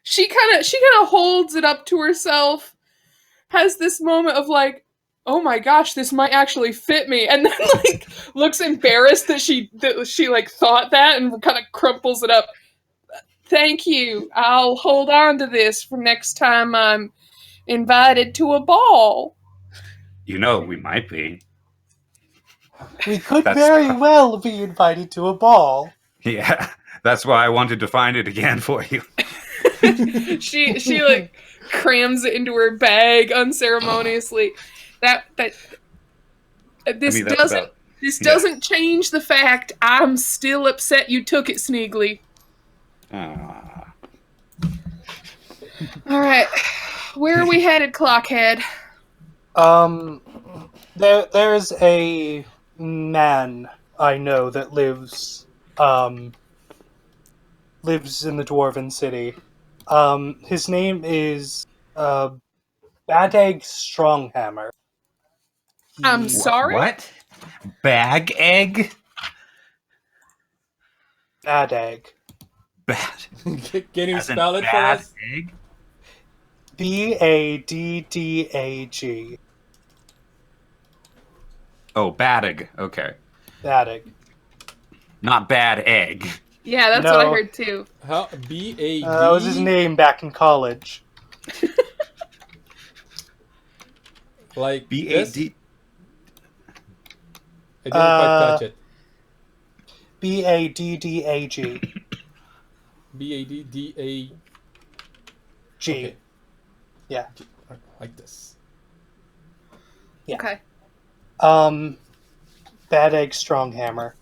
she kind of holds it up to herself, has this moment of like, oh my gosh, this might actually fit me, and then like looks embarrassed that she like thought that, and kind of crumples it up. Thank you. I'll hold on to this for next time I'm invited to a ball. You know, we might be. We could very well be invited to a ball. Yeah, that's why I wanted to find it again for you. she like crams it into her bag unceremoniously. This doesn't change the fact I'm still upset you took it, Sneegli. All right, where are we headed, Clockhead? There's a man I know that lives in the Dwarven City. His name is Bad Egg Stronghammer. I'm sorry? What? Bag egg? Bad Egg. Bad. Can you spell it for us? Egg? Baddag. Oh, Badig. Okay. Baddag. Not bad egg. Yeah, that's what I heard too. How? B-A-D? That was his name back in college. Like B-A-D. I didn't quite catch it. Baddag. B-A-D-D-A... G. Okay. Yeah. Like this. Yeah. Okay. Bad Egg Stronghammer.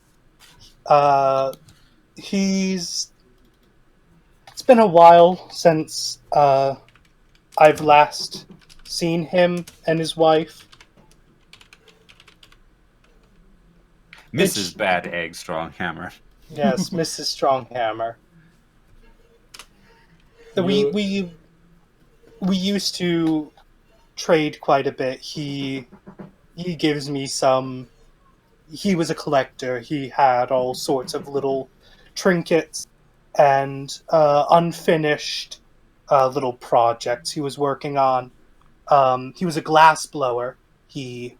It's been a while since I've last seen him and his wife. Mrs. Bad Egg Stronghammer. Yes, Mrs. Stronghammer. We used to trade quite a bit. He gives me some. He was a collector. He had all sorts of little trinkets and unfinished little projects he was working on. He was a glass blower. He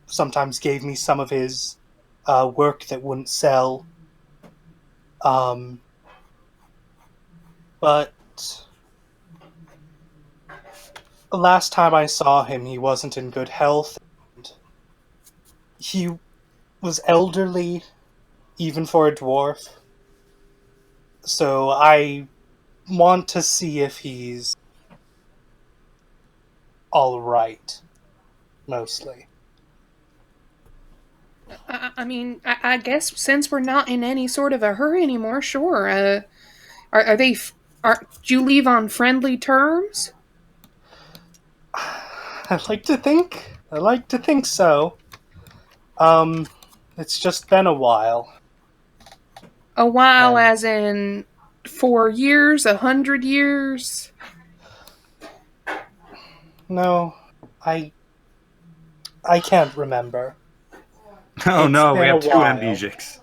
sometimes gave me some of his work that wouldn't sell. But the last time I saw him, he wasn't in good health. And he was elderly, even for a dwarf. So I want to see if he's all right, mostly. I mean, I guess since we're not in any sort of a hurry anymore, sure. Do you leave on friendly terms? I like to think so. It's just been a while. A while as in 4 years, 100 years? No, I can't remember. Oh no, we have 2 amnesics.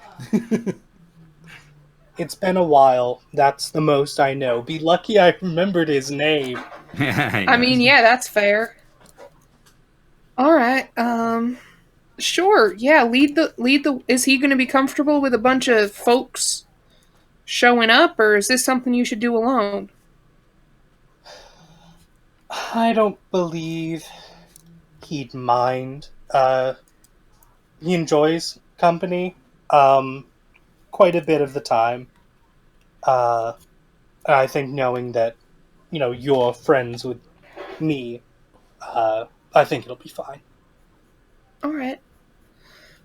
It's been a while. That's the most I know. Be lucky I remembered his name. I mean, yeah, that's fair. All right. Sure. Yeah, lead the is he going to be comfortable with a bunch of folks showing up, or is this something you should do alone? I don't believe he'd mind. He enjoys company. Quite a bit of the time. I think knowing that, you're friends with me, I think it'll be fine. All right.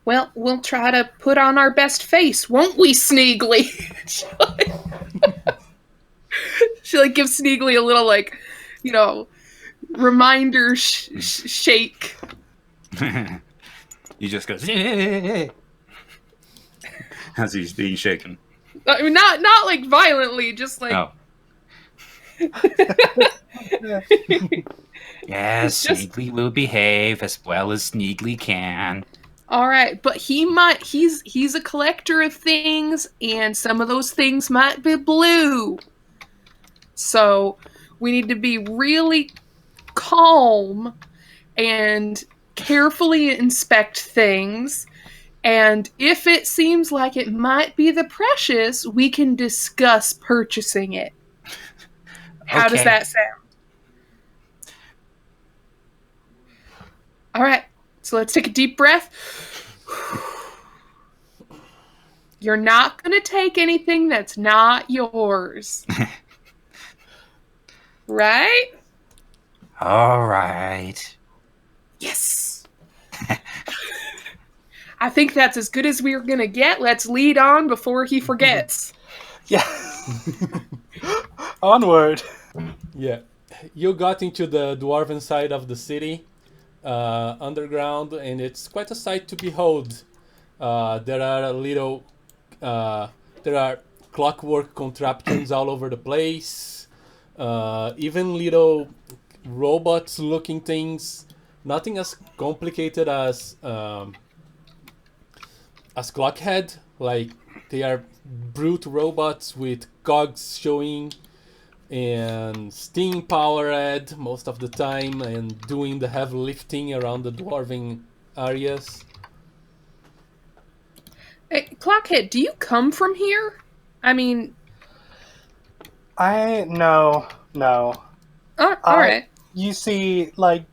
Well, we'll try to put on our best face, won't we, Sneegli? She gives Sneegli a little, reminder shake. He just goes, as he's being shaken. I mean, not violently, just Oh. Yes, Sneegli will behave as well as Sneegli can. All right, but he's a collector of things, and some of those things might be blue. So we need to be really calm and carefully inspect things. And if it seems like it might be the precious, we can discuss purchasing it. How does Okay. that sound? All right, so let's take a deep breath. You're not going to take anything that's not yours. Right? All right. Yes. I think that's as good as we're going to get. Let's lead on before he forgets. Yeah. Onward. Yeah. You got into the dwarven side of the city, underground, and it's quite a sight to behold. There are clockwork contraptions all over the place. Even little robots-looking things. Nothing as complicated as Clockhead. Like, they are brute robots with cogs showing and steam powered most of the time and doing the heavy lifting around the dwarven areas. Hey, Clockhead, do you come from here? I mean, No. all right. You see, like,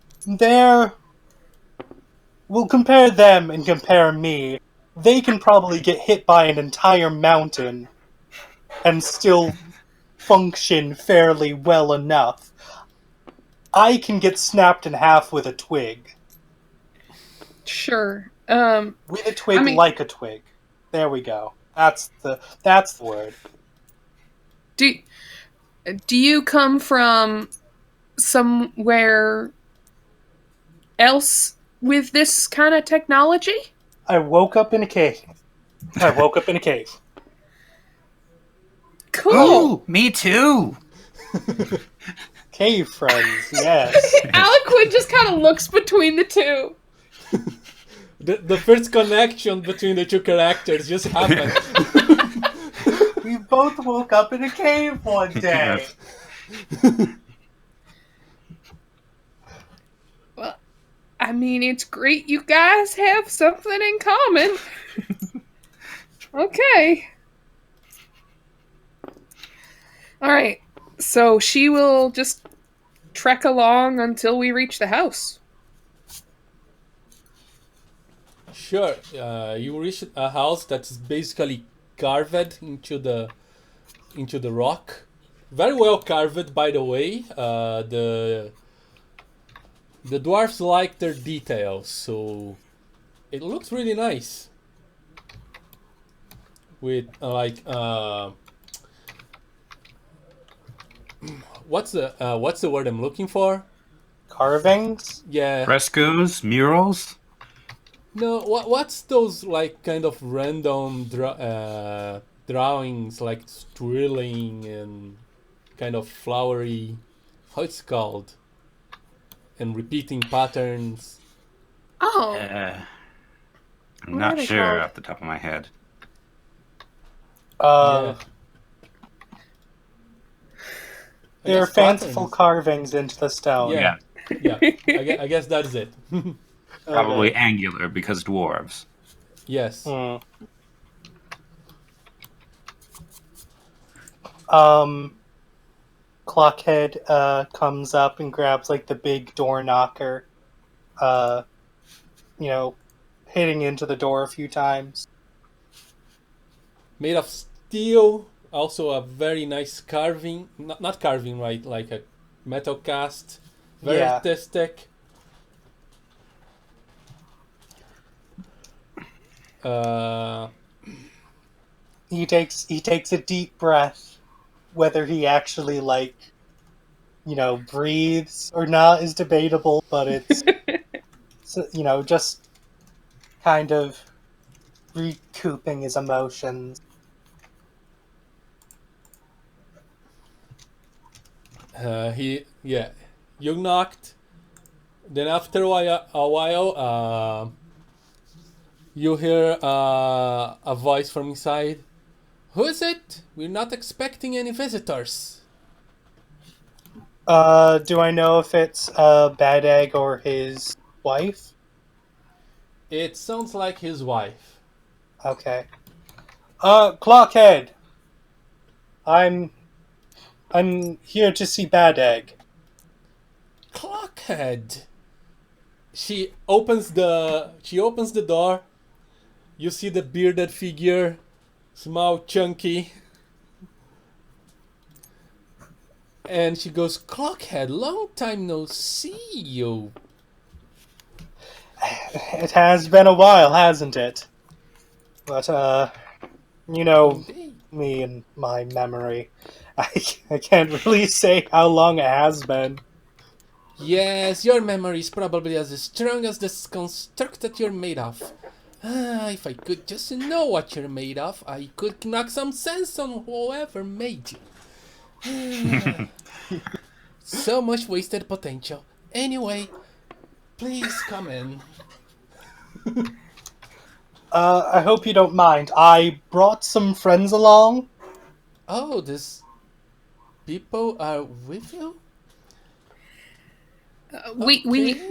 we'll compare them and compare me. They can probably get hit by an entire mountain and still function fairly well enough. I can get snapped in half with a twig. Sure. With a twig, like a twig. There we go. That's the word. Do you come from somewhere else with this kind of technology? I woke up in a cave. Cool. Ooh, me too. Cave friends, yes. Aloquin just kind of looks between the two. The first connection between the two characters just happened. We both woke up in a cave one day. Well, I mean, it's great you guys have something in common. Okay. All right. So she will just trek along until we reach the house. Sure, you reach a house that's basically carved into the rock. Very well carved, by the way. The dwarves like their details, so it looks really nice. With what's the word I'm looking for? Carvings? Yeah. Frescoes, murals. No, what's those like kind of random drawings, like swirling and kind of flowery? How it's called? And repeating patterns. Oh. I'm What are not they sure called? off the top of my head. Yeah. I They're guess fanciful patterns. carvings into the stone. Yeah. Yeah. I guess that's it. Probably Okay. angular because dwarves. Yes. Clockhead comes up and grabs like the big door knocker, hitting into the door a few times. Made of steel. Also a very nice carving. Not carving, right? Like a metal cast. Very Yeah. artistic. He takes a deep breath. Whether he actually breathes or not is debatable, but it's just kind of recouping his emotions. You knocked. Then after a while, you hear a voice from inside. Who is it? We're not expecting any visitors. Do I know if it's Bad Egg or his wife? It sounds like his wife. Okay. Clockhead. I'm here to see Bad Egg. Clockhead. She opens the door. You see the bearded figure, small, chunky. And she goes, Clockhead, long time no see you. It has been a while, hasn't it? But, you know, Indeed. me and my memory. I can't really say how long it has been. Yes, your memory is probably as strong as the construct that you're made of. If I could just know what you're made of, I could knock some sense on whoever made you. So much wasted potential. Anyway, please come in. I hope you don't mind. I brought some friends along. Oh, these people are with you? We Okay.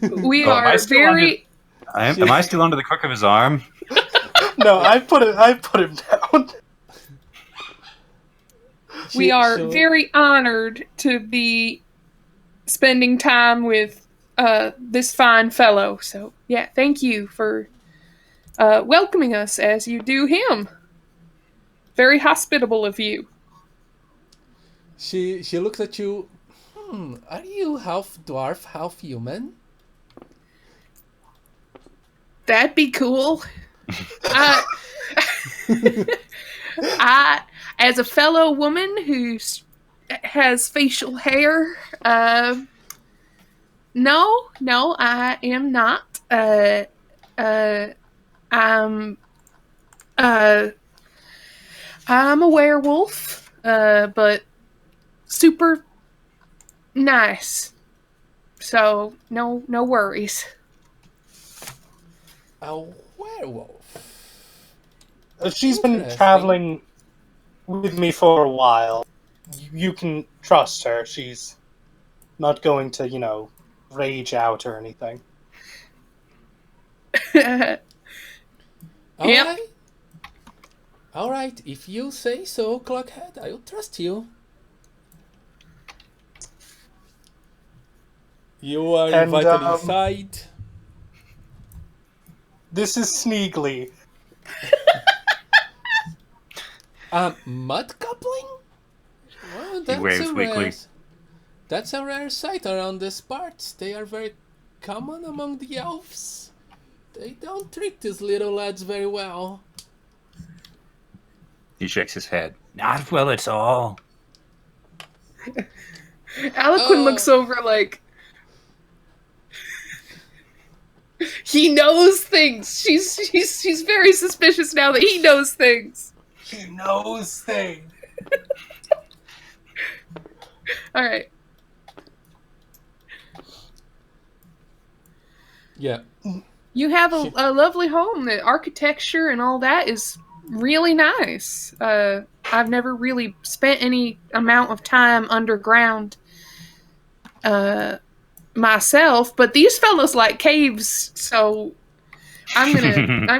Oh, am I are still very Am I still under the crook of his arm? No, I put him down. we are So- very honored to be spending time with this fine fellow. So yeah, thank you for welcoming us as you do him. Very hospitable of you. She looks at you. Are you half dwarf, half human? That'd be cool. I, as a fellow woman who has facial hair, no, I am not. I'm I'm a werewolf, but super nice. So no worries. A werewolf. She's been Interesting. traveling with me for a while. You can trust her. She's not going to, rage out or anything. Yep. Alright, if you say so, Clockhead, I'll trust you. You are And, invited inside. This is Sneegli. Mud coupling? Well, He waves weakly. That's a rare sight around these parts. They are very common among the elves. They don't treat these little lads very well. He shakes his head. Not well at all. Aloquin looks over like he knows things. She's very suspicious now that he knows things. He knows things. All right. Yeah. You have a lovely home. The architecture and all that is really nice. I've never really spent any amount of time underground myself, but these fellows like caves, so I'm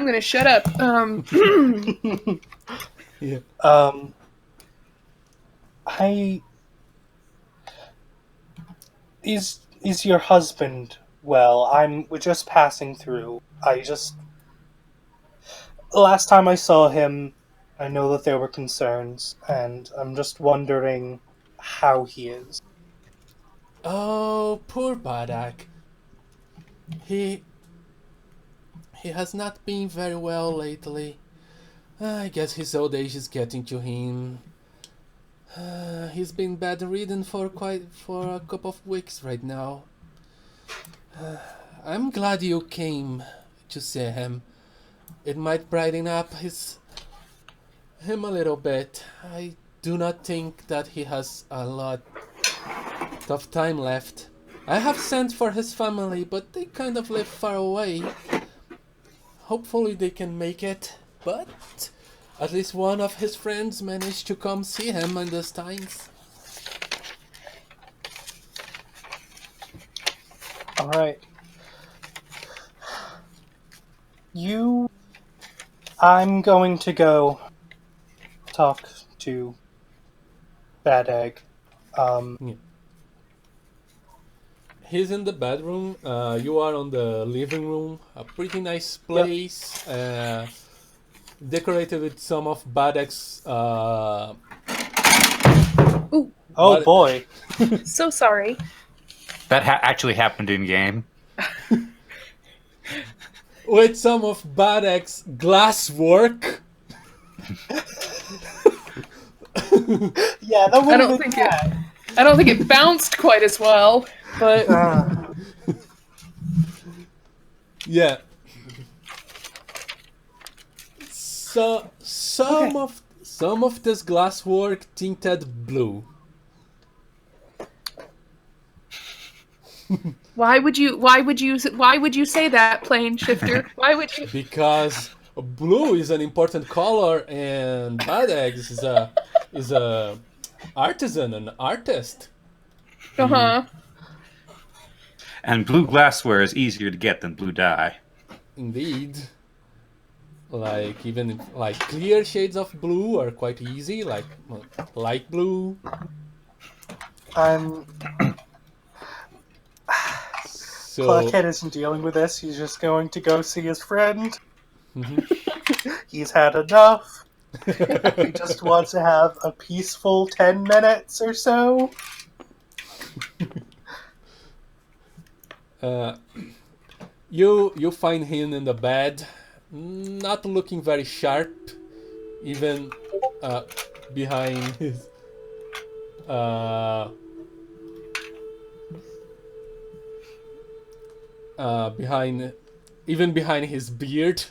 gonna shut up. Yeah. Is your husband well? We're just passing through. Last time I saw him, I know that there were concerns, and I'm just wondering how he is. Oh, poor Badak. He has not been very well lately. I guess his old age is getting to him. He's been bedridden for a couple of weeks right now. I'm glad you came to see him. It might brighten up him a little bit. I do not think that he has a lot of time left. I have sent for his family, but they kind of live far away. Hopefully they can make it, but at least one of his friends managed to come see him in these times. All right. I'm going to go talk to Bad Egg. Yeah. He's in the bedroom. You are on the living room. A pretty nice place. Decorated with some of Badek's. Ooh, Oh boy. so sorry. That actually happened in game. With some of Badek's glass work. Yeah, that would I have don't been think bad. I don't think it bounced quite as well, but Yeah. So some of this glasswork tinted blue. why would you say that, plane shifter? Why would you? Because blue is an important color, and Bad Eggs is a artisan, an artist. Uh-huh. And blue glassware is easier to get than blue dye. Indeed. Like even like clear shades of blue are quite easy, like light blue. So Clockhead isn't dealing with this. He's just going to go see his friend. He's had enough. He just wants to have a peaceful 10 minutes or so. You find him in the bed, not looking very sharp, even behind his behind his beard.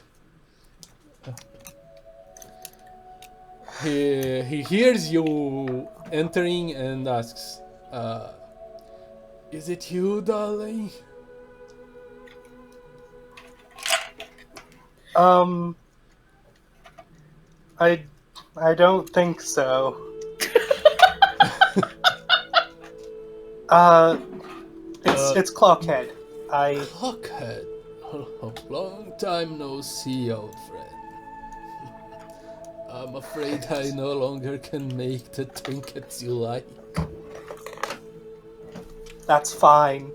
He hears you entering and asks, "Is it you, darling?" I don't think so. It's Clockhead. Clockhead, a long time no see, old friend. I'm afraid I no longer can make the trinkets you like. That's fine.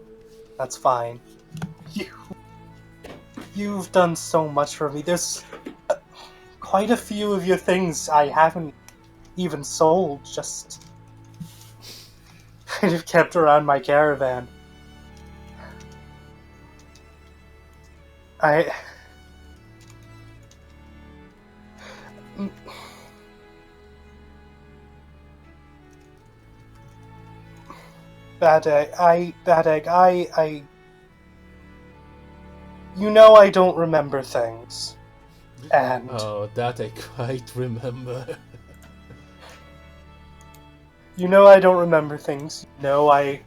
That's fine. You've done so much for me. There's quite a few of your things I haven't even sold, just kind of kept around my caravan. Bad Egg, you know I don't remember things. And Oh, that I quite remember. you know I don't remember things. You know I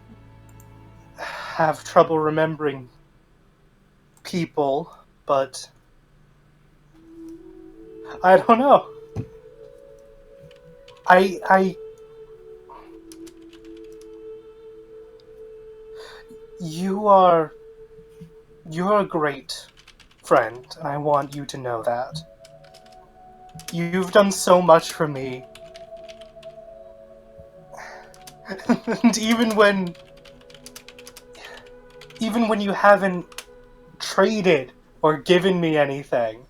have trouble remembering people, but I don't know. You're a great friend, and I want you to know that. You've done so much for me. And even when you haven't traded or given me anything,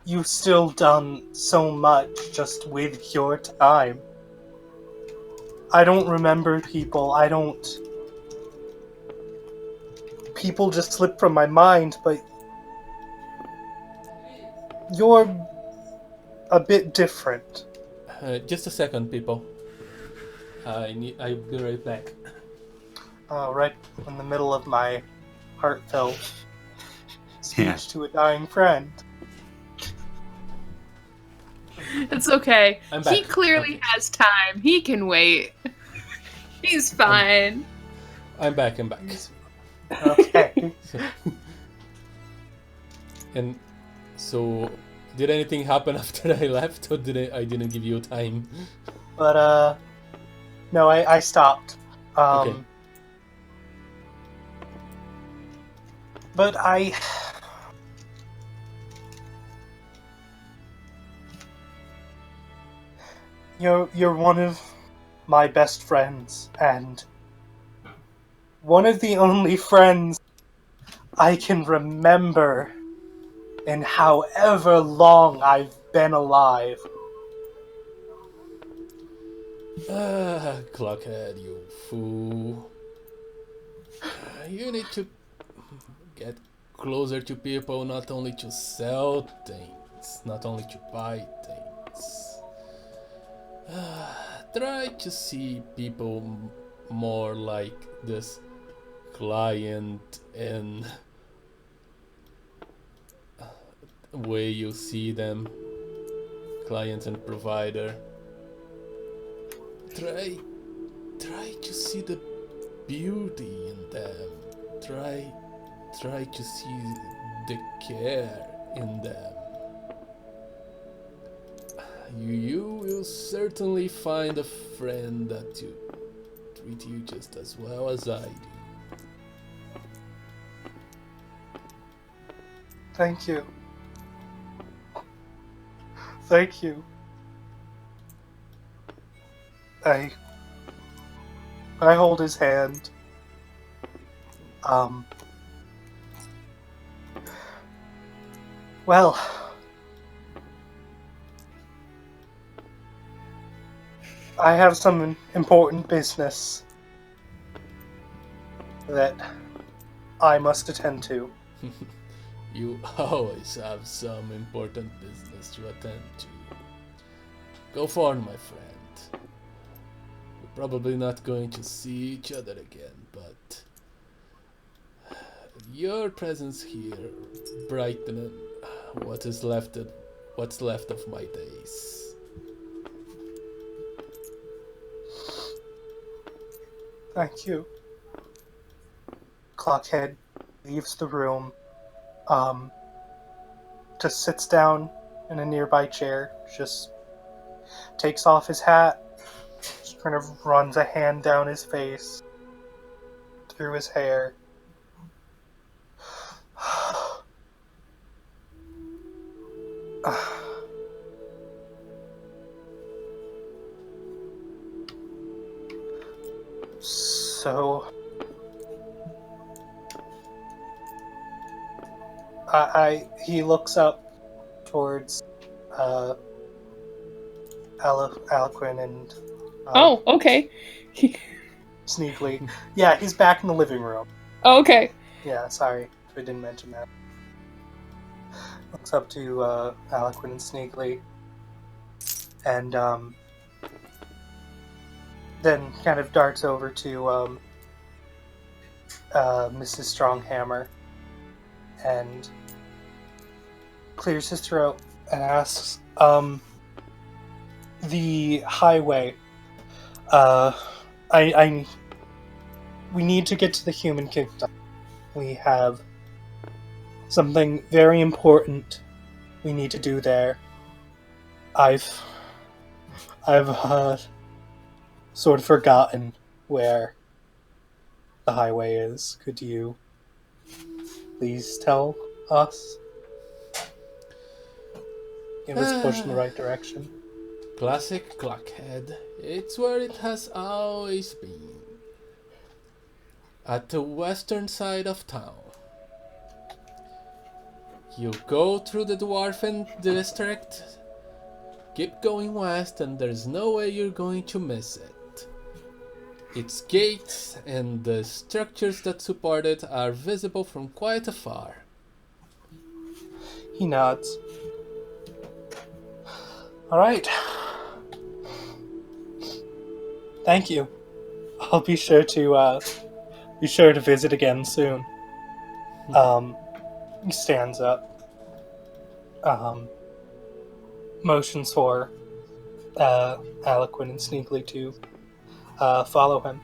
you've still done so much just with your time. I don't remember people. People just slip from my mind, but you're a bit different. Just a second, people. I'll be right back. Right in the middle of my heartfelt speech to a dying friend. It's okay. I'm back. He clearly has time. He can wait. He's fine. I'm back. Okay. And so, did anything happen after I left, or I didn't give you time? But no, I stopped. Okay. But you're one of my best friends, and one of the only friends I can remember in however long I've been alive. Clockhead, you fool. You need to get closer to people, not only to sell things, not only to buy things. Try to see people more like this client and way you see them, client and provider. Try to see the beauty in them. Try to see the care in them. You will certainly find a friend that you treat you just as well as I do. Thank you. Thank you. I hold his hand. Well, I have some important business that I must attend to. You always have some important business to attend to. Go forward, my friend. We're probably not going to see each other again, but your presence here brightened what's left of my days. Thank you. Clockhead leaves the room, just sits down in a nearby chair, just takes off his hat, just kind of runs a hand down his face, through his hair. So, he looks up towards Aloquin and Oh, okay. Sneegli. Yeah, he's back in the living room. Oh, okay. Yeah, sorry, I didn't mention that. Looks up to Aloquin and Sneegli, and then kind of darts over to Mrs. Stronghammer and clears his throat and asks, the highway, we need to get to the human kingdom. We have something very important we need to do there. I've sort of forgotten where the highway is. Could you please tell us? Give us a push in the right direction. Classic Clockhead. It's where it has always been. At the western side of town. You go through the Dwarfen district, keep going west, and there's no way you're going to miss it. Its gates and the structures that support it are visible from quite afar. He nods. Alright. Thank you. I'll be sure to visit again soon. He stands up. Motions for Aloquin and Sneegli to follow him.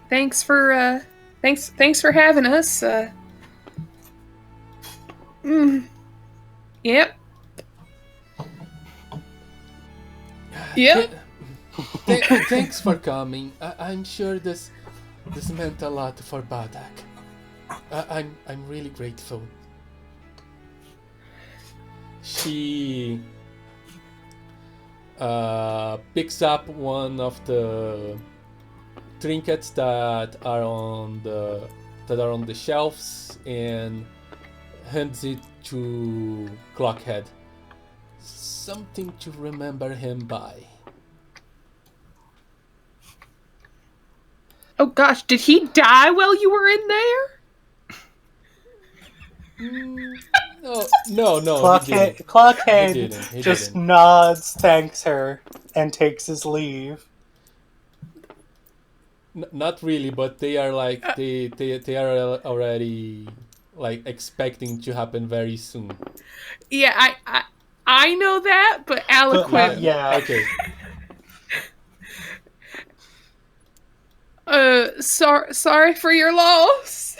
Thanks for having us. Yep. Yep. Thanks for coming. I'm sure this This meant a lot for Badak. I'm really grateful. She picks up one of the trinkets that are on the shelves and hands it to Clockhead. Something to remember him by. Oh gosh, did he die while you were in there? No, Clockhead He just didn't. nods, thanks her, and takes his leave. Not really, but they are like they are already like expecting to happen very soon. Yeah, I know that, but Aloquin. But not yet. Okay. Sorry for your loss.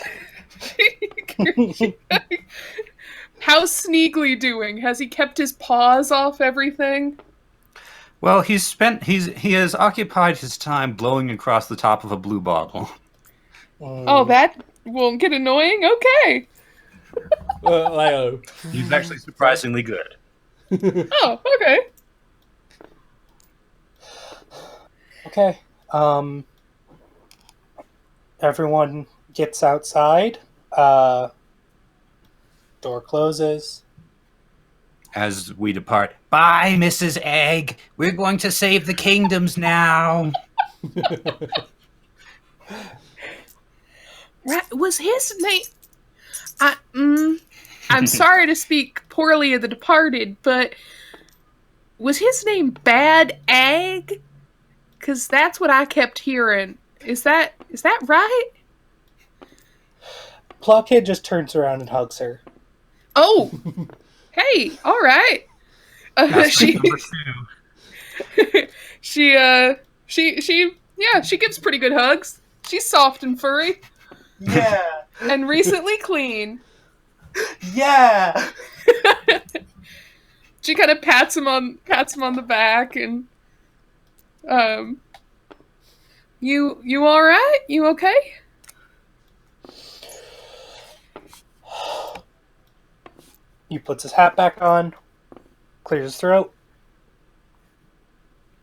How's Sneegli doing? Has he kept his paws off everything? Well, he has occupied his time blowing across the top of a blue bottle. Oh, that won't get annoying? Okay. He's actually surprisingly good. Oh, okay. Okay. Everyone gets outside. Door closes. As we depart, bye, Mrs. Egg. We're going to save the kingdoms now. Was his name... I'm sorry to speak poorly of the departed, but was his name Bad Egg? Because that's what I kept hearing. Is that right? Clockhead just turns around and hugs her. Oh, hey, all right. She gives pretty good hugs. She's soft and furry. Yeah. And recently clean. Yeah. She kind of pats him on the back and you all right? You okay? He puts his hat back on, clears his throat,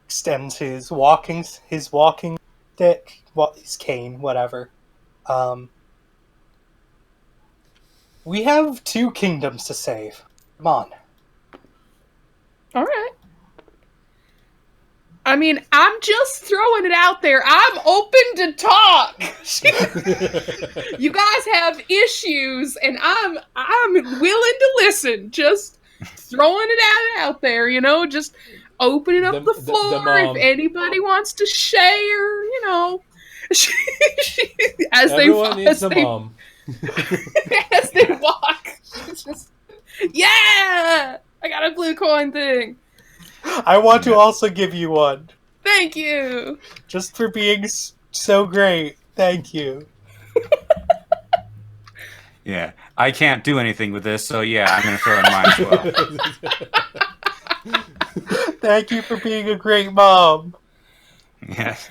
extends his walking stick, his cane, whatever. We have 2 kingdoms to save. Come on. All right. I mean, I'm just throwing it out there. I'm open to talk. You guys have issues, and I'm willing to listen. Just throwing it out there, you know. Just opening up the floor if anybody wants to share, you know. Everyone needs a mom. As they walk, it's just, yeah, I got a blue coin thing. I want to also give you one. Thank you. Just for being so great. Thank you. Yeah, I can't do anything with this, so yeah, I'm going to throw in mine as well. Thank you for being a great mom. Yes.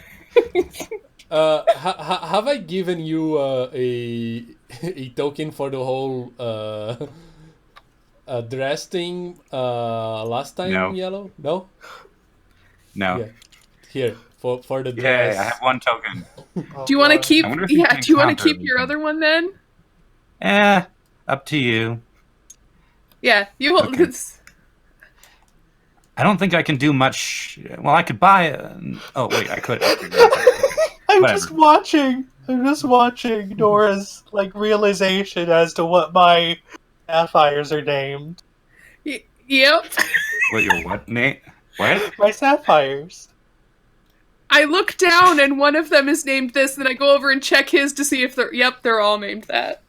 Have I given you a token for the whole dress thing last time, No. Yellow? No? No. Yeah. Here, for the dress. Yeah, I have 1 token. Do you want to keep? I wonder if you Yeah. can Do you want to counter keep your everything. other one then? Up to you. Yeah. You hold Okay. this. I don't think I can do much. Well, I could buy oh, wait, I could. I'm Whatever. just watching Nora's realization as to what my sapphires are named. Yep. What, your what, Nate? What? My sapphires. I look down and one of them is named this, then I go over and check his to see if they're all named that.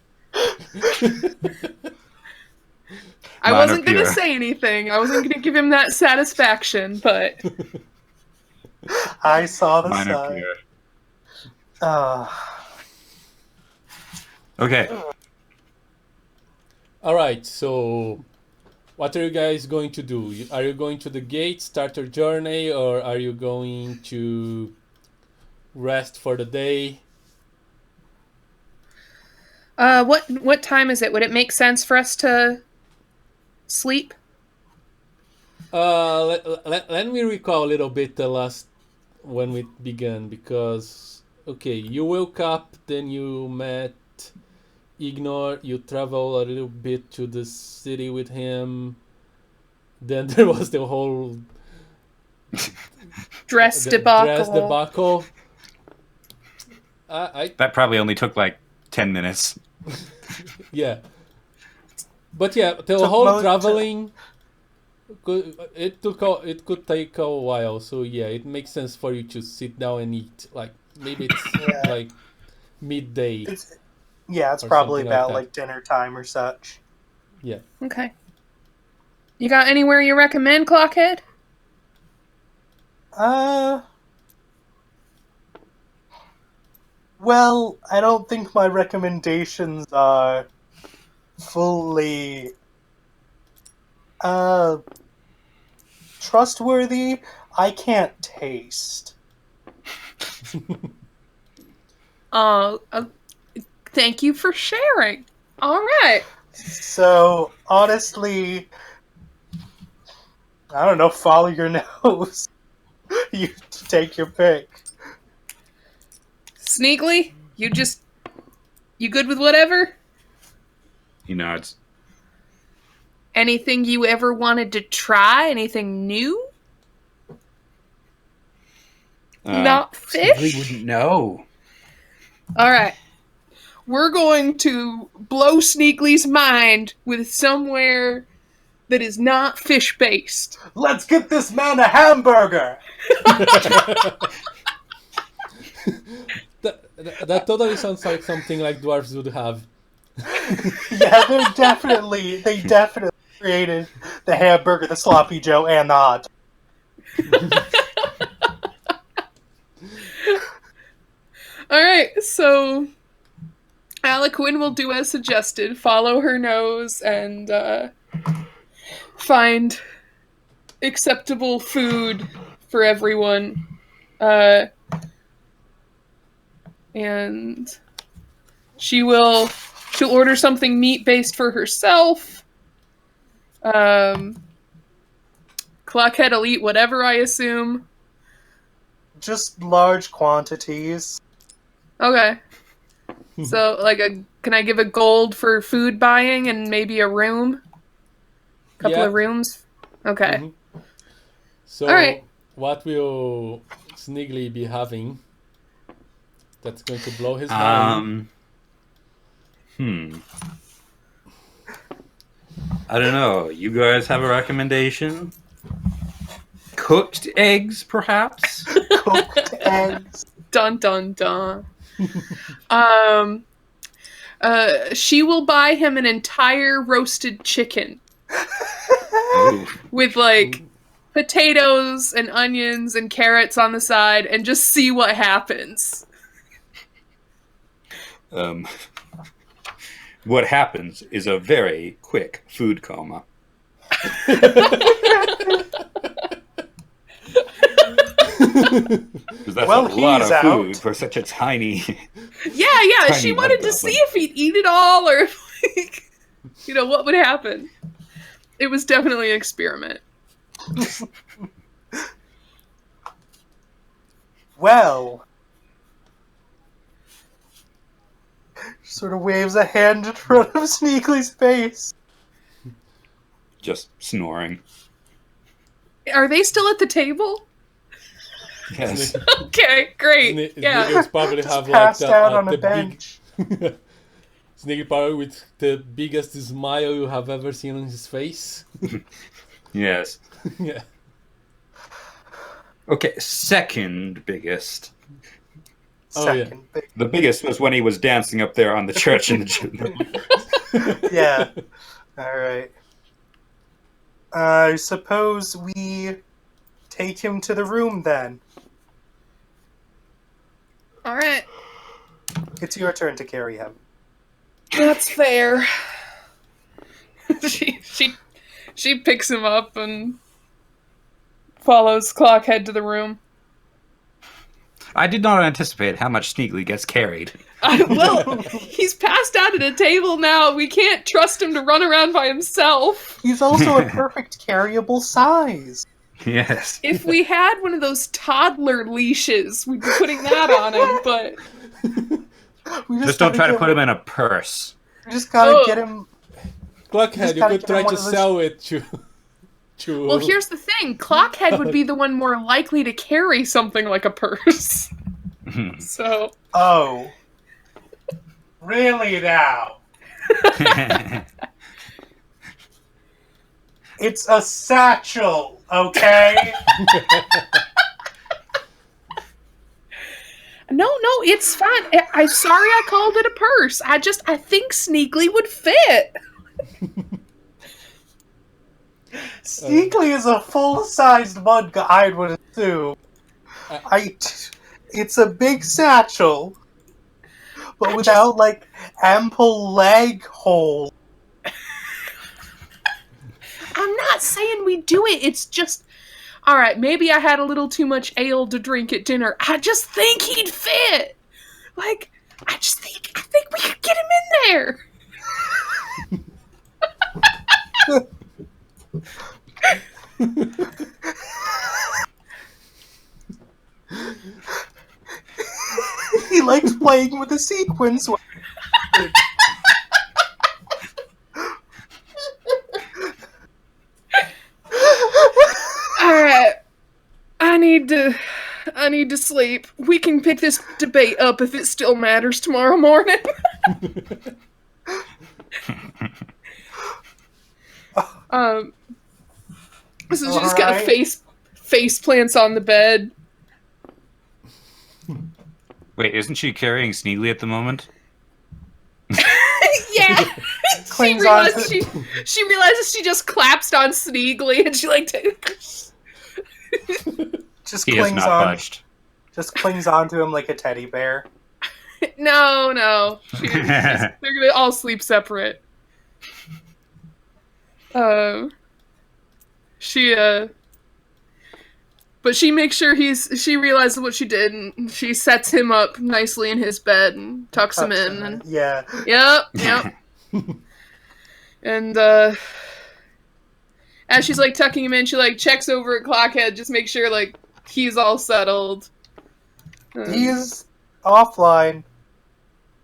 I Mine are wasn't gonna pure. say anything. I wasn't gonna give him that satisfaction, but I saw the Mine are sign. pure. Okay. Alright, so what are you guys going to do? Are you going to the gate, start your journey, or are you going to rest for the day? What time is it? Would it make sense for us to sleep? Let me recall a little bit the last when we began, because okay, you woke up, then you met Ignore, you travel a little bit to the city with him, then there was the whole Dress the debacle. dress debacle. I That probably only took like 10 minutes. Yeah, but yeah, the Took whole mo- traveling it could take a while. So yeah, it makes sense for you to sit down and eat. Like maybe it's Yeah. like midday. It's Or probably something like about that. like dinner time or such. Yeah. Okay. You got anywhere you recommend, Clockhead? Well, I don't think my recommendations are fully trustworthy. I can't taste. Thank you for sharing. All right. So, honestly, I don't know, follow your nose. You take your pick. Sneegli, you good with whatever? He nods. Anything you ever wanted to try? Anything new? Not Sneegli fish? wouldn't know. All right. We're going to blow Sneegli's mind with somewhere that is not fish-based. Let's get this man a hamburger! That totally sounds like something like dwarves would have. Yeah, they definitely created the hamburger, the sloppy joe, and the hot dog. All right, so Aloquin will do as suggested, follow her nose and find acceptable food for everyone. And she'll order something meat-based for herself. Clockhead will eat whatever, I assume. Just large quantities. Okay. So, can I give a gold for food buying and maybe a room? Couple Yeah. of rooms? Okay. Mhm. So All right. what will Sneegli be having that's going to blow his mind? I don't know. You guys have a recommendation? Cooked eggs, perhaps? Cooked eggs. Dun dun dun. She will buy him an entire roasted chicken Ooh. with potatoes and onions and carrots on the side and just see what happens. What happens is a very quick food coma. Because that's Well, a lot of he's food out. for such a tiny... Yeah, Tiny she wanted to mud see goblin. if he'd eat it all or what would happen. It was definitely an experiment. Well, sort of waves a hand in front of Sneegli's face. Just snoring. Are they still at the table? Yes. Okay, great. Yeah. Sneeglis probably Just have passed out on the a bench. big Sneegli probably with the biggest smile you have ever seen on his face. Yes. Yeah. Okay, second biggest. Oh, yeah. Second big. The biggest was when he was dancing up there on the church in the gym. Yeah. Alright. I suppose we take him to the room then. All right. It's your turn to carry him. That's fair. she picks him up and follows Clockhead to the room. I did not anticipate how much Sneegli gets carried. Well, he's passed out at a table now. We can't trust him to run around by himself. He's also a perfect carryable size. Yes. If we had one of those toddler leashes, we'd be putting that on him, but... We Just don't try to put him in a purse. We just gotta get him... Clockhead, you could try to sell it to... Well, here's the thing. Clockhead would be the one more likely to carry something like a purse. So... Oh. Really now? It's a satchel, okay? No, it's fine. I'm sorry I called it a purse. I think Sneegli would fit. Sneegli is a full-sized mud guy, I would assume. It's a big satchel, but without, like, ample leg hole. I'm not saying we do it. It's just... Alright, maybe I had a little too much ale to drink at dinner. I just think he'd fit. Like, I think we could get him in there. He likes playing with the sequins. Alright. I need to sleep. We can pick this debate up if it still matters tomorrow morning. So she just got face plants on the bed. Wait, isn't she carrying Sneegli at the moment? Yeah. she realizes she just collapsed on Sneegli and she just he has clings not on. budged. Just clings onto him like a teddy bear. No. They're gonna all sleep separate. But she makes sure she realizes what she did, and she sets him up nicely in his bed and tucks him in. And, yeah. Yep. And, as she's, like, tucking him in, she, like, checks over at Clockhead, just make sure, like, he's all settled. He's offline.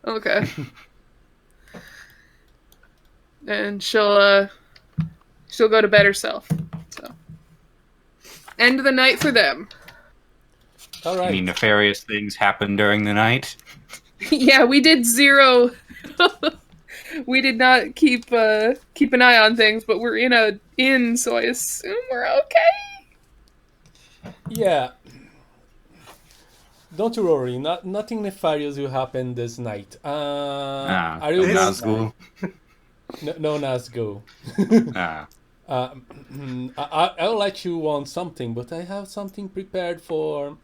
Okay. And she'll go to bed herself. So, end of the night for them. All right. Any nefarious things happen during the night? Yeah, we did zero. We did not keep an eye on things, but we're in a inn, so I assume we're okay. Yeah. Don't you worry. Nothing nefarious will happen this night. Are you Nazgul? No Nazgul. I'll let you on something, but I have something prepared for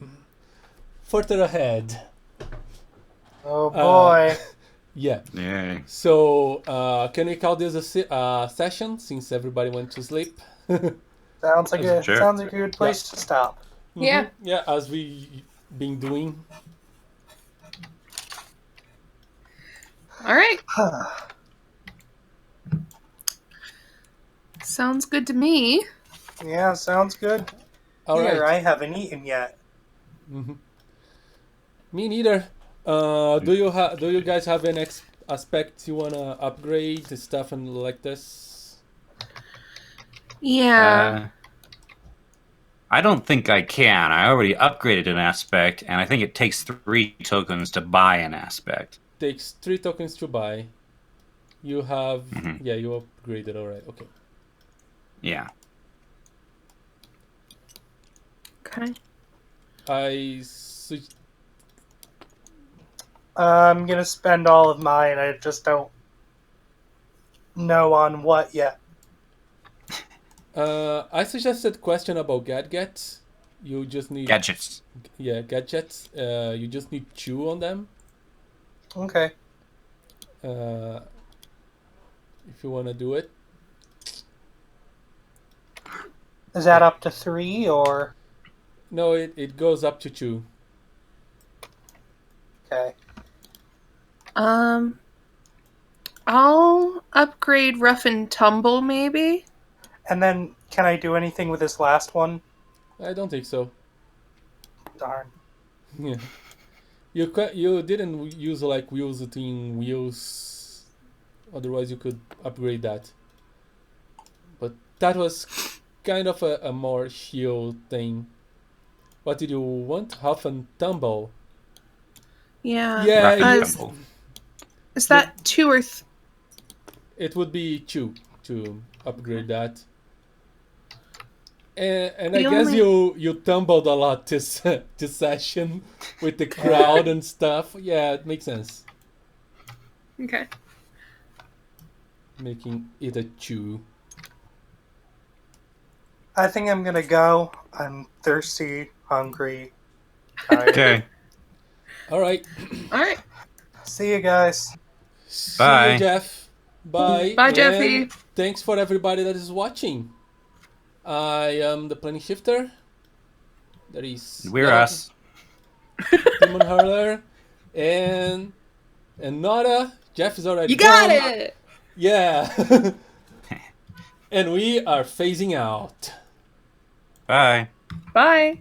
further ahead. Oh boy. Yeah. So, can we call this a session since everybody went to sleep? Sounds like a good place to stop. Mm-hmm. Yeah. Yeah, as we been doing. All right. Sounds good to me. Yeah, sounds good. All right. I haven't eaten yet. Mm-hmm. Me neither. Do you guys have any aspects you wanna upgrade stuff and like this? Yeah. I don't think I can. I already upgraded an aspect, and I think it takes 3 tokens to buy an aspect. Takes 3 tokens to buy. You have... Mm-hmm. Yeah, you upgraded, alright, okay. Yeah. Okay. I'm gonna spend all of mine. I just don't know on what yet. I suggested question about gadgets. You just need... Gadgets. Yeah, gadgets. You just need 2 on them. Okay. If you want to do it. Is that up to 3 or? No, it goes up to 2. Okay. I'll upgrade Rough and Tumble, maybe? And then, can I do anything with this last one? I don't think so. Darn. Yeah. You didn't use like wheels in wheels. Otherwise, you could upgrade that. But that was kind of a more shield thing. What did you want? Huff and tumble. Yeah. Yeah, Rough and you- tumble. Is that 2 or it would be 2 to upgrade that. And I The guess only- you tumbled a lot this this session with the crowd and stuff. Yeah, it makes sense. Okay. Making it a 2. I think I'm gonna go. I'm thirsty, hungry, tired. Okay. All right. Alright. See you guys. See Bye. you, Jeff. Bye. Bye, And Jeffy. thanks for everybody that is watching. I am the Planning Shifter. That is We're us. YellowDemonHurlr and Nora. Jeff is already You got gone. it! Yeah. And we are phasing out. Bye. Bye.